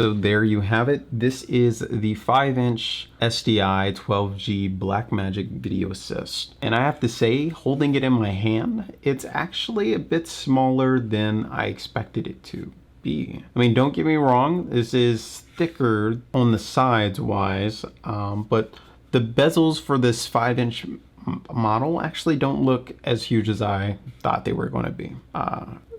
So there you have it. This is the 5-inch SDI 12G Blackmagic Video Assist. And I have to say, holding it in my hand, it's actually a bit smaller than I expected it to be. I mean, don't get me wrong, this is thicker on the sides wise, but the bezels for this 5-inch model actually don't look as huge as I thought they were going to be,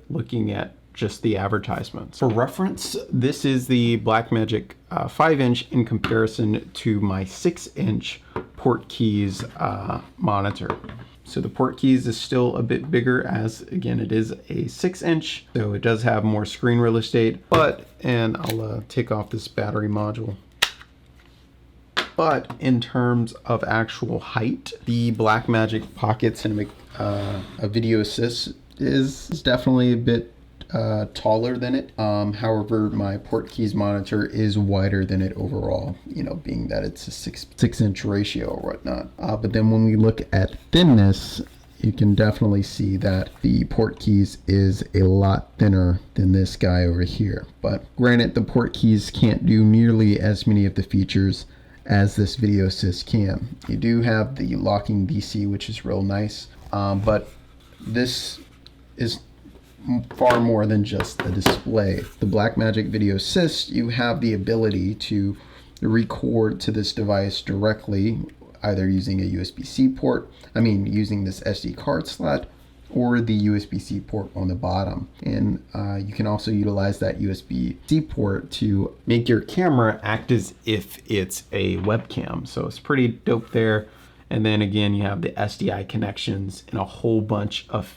looking at just the advertisements. For reference, this is the Blackmagic 5-inch in comparison to my 6-inch Portkeys monitor. So the Portkeys is still a bit bigger, as again it is a 6-inch, so it does have more screen real estate. But, and I'll take off this battery module. But in terms of actual height, the Blackmagic Pocket Cinematic Video Assist is definitely a bit taller than it. However, my Portkeys monitor is wider than it overall, you know, being that it's a 6-inch ratio or whatnot. But then when we look at thinness, you can definitely see that the Portkeys is a lot thinner than this guy over here. But granted, the Portkeys can't do nearly as many of the features as this Video Assist can. You do have the locking DC, which is real nice, but this is far more than just a display. The Blackmagic Video Assist, you have the ability to record to this device directly, either using a USB-C port, using this SD card slot, or the USB-C port on the bottom. And you can also utilize that USB-C port to make your camera act as if it's a webcam. So it's pretty dope there. And then again, you have the SDI connections and a whole bunch of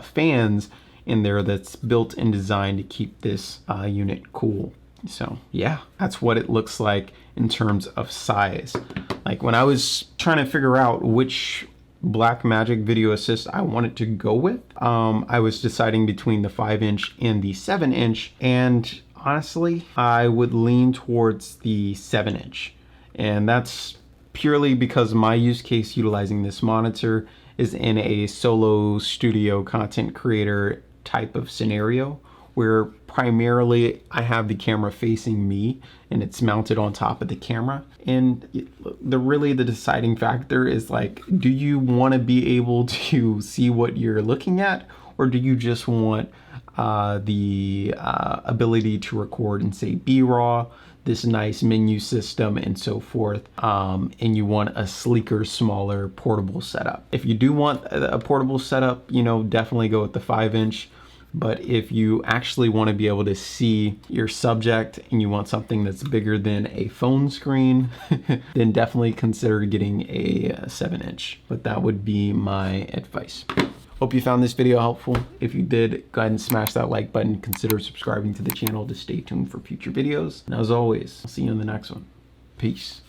fans in there that's built and designed to keep this unit cool. So yeah, that's what it looks like in terms of size. Like when I was trying to figure out which Blackmagic Video Assist I wanted to go with, I was deciding between the 5-inch and the 7-inch, and honestly, I would lean towards the 7-inch. And that's purely because my use case utilizing this monitor is in a solo studio content creator type of scenario, where primarily I have the camera facing me and it's mounted on top of the camera. And the deciding factor is like, do you want to be able to see what you're looking at, or do you just want the ability to record and say B-raw, this nice menu system and so forth, and you want a sleeker, smaller, portable setup? If you do want a portable setup, you know, definitely go with the 5-inch. But if you actually want to be able to see your subject and you want something that's bigger than a phone screen, then definitely consider getting a 7-inch. But that would be my advice. Hope you found this video helpful. If you did, go ahead and smash that like button. Consider subscribing to the channel to stay tuned for future videos. And as always, I'll see you in the next one. Peace.